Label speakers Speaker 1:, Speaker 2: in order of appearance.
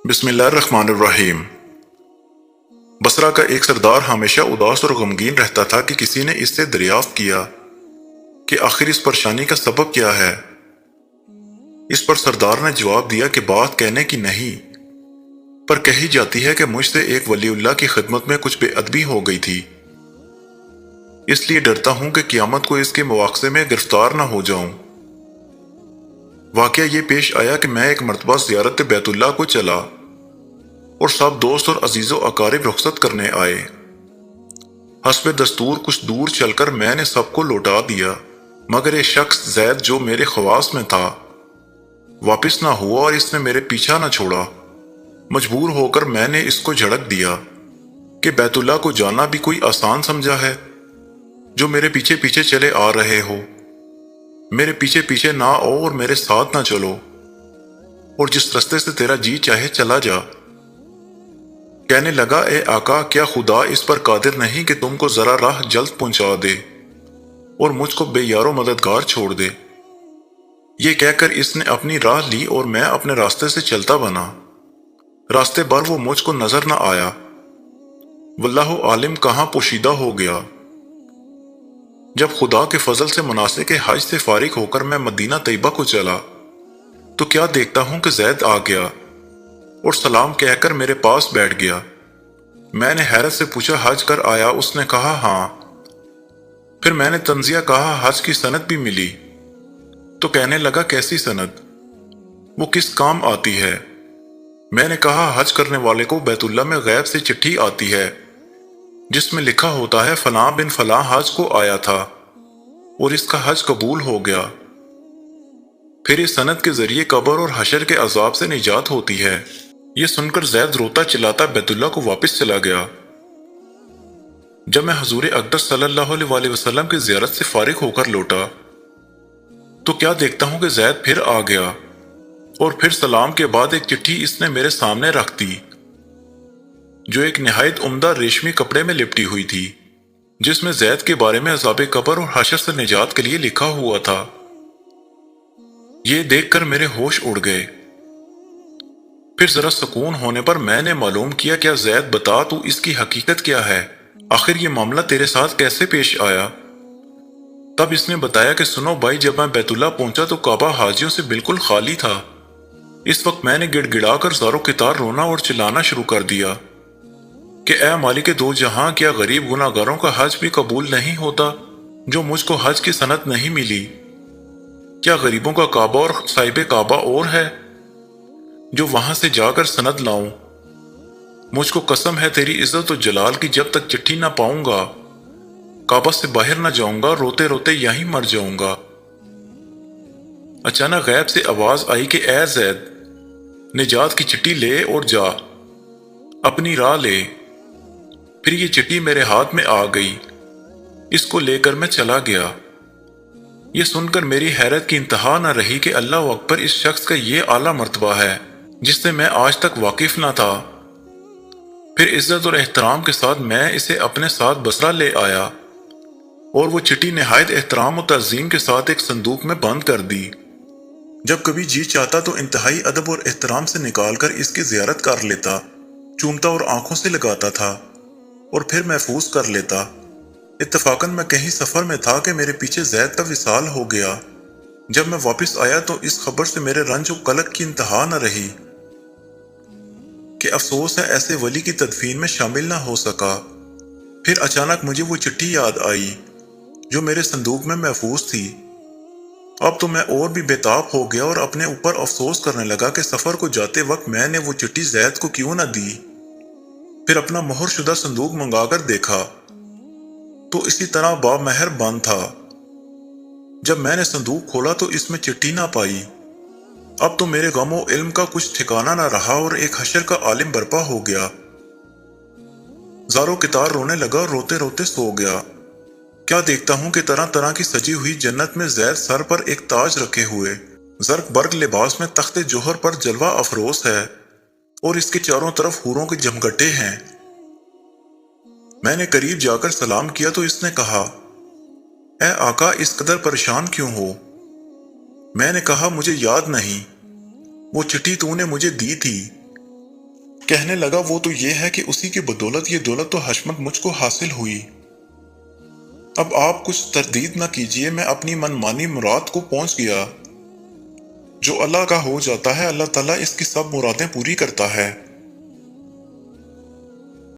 Speaker 1: بسم اللہ الرحمن الرحیم۔ بصرہ کا ایک سردار ہمیشہ اداس اور غمگین رہتا تھا کہ کسی نے اس سے دریافت کیا کہ آخر اس پریشانی کا سبب کیا ہے۔ اس پر سردار نے جواب دیا کہ بات کہنے کی نہیں، پر کہی جاتی ہے کہ مجھ سے ایک ولی اللہ کی خدمت میں کچھ بے ادبی ہو گئی تھی، اس لیے ڈرتا ہوں کہ قیامت کو اس کے مواخذے میں گرفتار نہ ہو جاؤں۔ واقعہ یہ پیش آیا کہ میں ایک مرتبہ زیارت بیت اللہ کو چلا اور سب دوست اور عزیز و اقارب رخصت کرنے آئے۔ حسب دستور کچھ دور چل کر میں نے سب کو لوٹا دیا، مگر ایک شخص زید جو میرے خواص میں تھا واپس نہ ہوا اور اس نے میرے پیچھا نہ چھوڑا۔ مجبور ہو کر میں نے اس کو جھڑک دیا کہ بیت اللہ کو جانا بھی کوئی آسان سمجھا ہے جو میرے پیچھے پیچھے چلے آ رہے ہو۔ میرے پیچھے پیچھے نہ آؤ اور میرے ساتھ نہ چلو، اور جس رستے سے تیرا جی چاہے چلا جا۔ کہنے لگا، اے آقا، کیا خدا اس پر قادر نہیں کہ تم کو ذرا راہ جلد پہنچا دے اور مجھ کو بے یار و مددگار چھوڑ دے؟ یہ کہہ کر اس نے اپنی راہ لی اور میں اپنے راستے سے چلتا بنا۔ راستے بھر وہ مجھ کو نظر نہ آیا، واللہ عالم کہاں پوشیدہ ہو گیا۔ جب خدا کے فضل سے مناسک حج سے فارغ ہو کر میں مدینہ طیبہ کو چلا تو کیا دیکھتا ہوں کہ زید آ گیا اور سلام کہہ کر میرے پاس بیٹھ گیا۔ میں نے حیرت سے پوچھا، حج کر آیا؟ اس نے کہا، ہاں۔ پھر میں نے تنزیہ کہا، حج کی سند بھی ملی؟ تو کہنے لگا، کیسی سند؟ وہ کس کام آتی ہے؟ میں نے کہا، حج کرنے والے کو بیت اللہ میں غیب سے چٹھی آتی ہے جس میں لکھا ہوتا ہے فلاں بن فلاں حج کو آیا تھا اور اس کا حج قبول ہو گیا۔ پھر اس سند کے ذریعے قبر اور حشر کے عذاب سے نجات ہوتی ہے۔ یہ سن کر زید روتا چلاتا بیت اللہ کو واپس چلا گیا۔ جب میں حضور اقدس صلی اللہ علیہ وآلہ وسلم کی زیارت سے فارغ ہو کر لوٹا تو کیا دیکھتا ہوں کہ زید پھر آ گیا اور پھر سلام کے بعد ایک چٹھی اس نے میرے سامنے رکھ دی جو ایک نہایت عمدہ ریشمی کپڑے میں لپٹی ہوئی تھی، جس میں زید کے بارے میں عذاب قبر اور حشر سے نجات کے لیے لکھا ہوا تھا۔ یہ دیکھ کر میرے ہوش اڑ گئے۔ پھر ذرا سکون ہونے پر میں نے معلوم کیا، کیا زید بتا تو اس کی حقیقت کیا ہے؟ آخر یہ معاملہ تیرے ساتھ کیسے پیش آیا؟ تب اس نے بتایا کہ سنو بھائی، جب میں بیت اللہ پہنچا تو کعبہ حاجیوں سے بالکل خالی تھا۔ اس وقت میں نے گڑ گڑا کر زارو کتار رونا اور چلانا شروع کر دیا کہ اے مالک دو جہاں، کیا غریب گناہ گاروں کا حج بھی قبول نہیں ہوتا جو مجھ کو حج کی سند نہیں ملی؟ کیا غریبوں کا کعبہ اور صاحب کعبہ اور ہے جو وہاں سے جا کر سند لاؤں؟ مجھ کو قسم ہے تیری عزت و جلال کی، جب تک چٹھی نہ پاؤں گا کعبہ سے باہر نہ جاؤں گا، روتے روتے یہیں مر جاؤں گا۔ اچانک غیب سے آواز آئی کہ اے زید، نجات کی چٹھی لے اور جا، اپنی راہ لے۔ پھر یہ چٹھی میرے ہاتھ میں آ گئی، اس کو لے کر میں چلا گیا۔ یہ سن کر میری حیرت کی انتہا نہ رہی کہ اللہ اکبر، اس شخص کا یہ اعلیٰ مرتبہ ہے جس سے میں آج تک واقف نہ تھا۔ پھر عزت اور احترام کے ساتھ میں اسے اپنے ساتھ بصرہ لے آیا اور وہ چٹھی نہایت احترام و تعظیم کے ساتھ ایک صندوق میں بند کر دی۔ جب کبھی جی چاہتا تو انتہائی ادب اور احترام سے نکال کر اس کی زیارت کر لیتا، چومتا اور آنکھوں سے لگاتا تھا اور پھر محفوظ کر لیتا۔ اتفاقاً میں کہیں سفر میں تھا کہ میرے پیچھے زید کا وصال ہو گیا۔ جب میں واپس آیا تو اس خبر سے میرے رنج و قلق کی انتہا نہ رہی کہ افسوس ہے ایسے ولی کی تدفین میں شامل نہ ہو سکا۔ پھر اچانک مجھے وہ چٹھی یاد آئی جو میرے صندوق میں محفوظ تھی۔ اب تو میں اور بھی بےتاب ہو گیا اور اپنے اوپر افسوس کرنے لگا کہ سفر کو جاتے وقت میں نے وہ چٹھی زید کو کیوں نہ دی۔ پھر اپنا مہر شدہ صندوق منگا کر دیکھا تو اسی طرح بامہر بند تھا۔ جب میں نے صندوق کھولا تو اس میں چٹھی نہ پائی۔ اب تو میرے غم و علم کا کچھ ٹھکانہ نہ رہا اور ایک حشر کا عالم برپا ہو گیا۔ زارو کتار رونے لگا اور روتے روتے سو گیا۔ کیا دیکھتا ہوں کہ طرح طرح کی سجی ہوئی جنت میں زید سر پر ایک تاج رکھے ہوئے زرق برق لباس میں تخت جوہر پر جلوہ افروز ہے اور اس کے چاروں طرف حوروں کے جمگٹے ہیں۔ میں نے قریب جا کر سلام کیا تو اس نے کہا، اے آقا، اس قدر پریشان کیوں ہو؟ میں نے کہا، مجھے یاد نہیں، وہ چٹھی تو نے مجھے دی تھی کہنے لگا وہ تو یہ ہے کہ اسی کی بدولت یہ دولت و حشمت مجھ کو حاصل ہوئی۔ اب آپ کچھ تردید نہ کیجیے، میں اپنی من مانی مراد کو پہنچ گیا۔ جو اللہ کا ہو جاتا ہے اللہ تعالیٰ اس کی سب مرادیں پوری کرتا ہے۔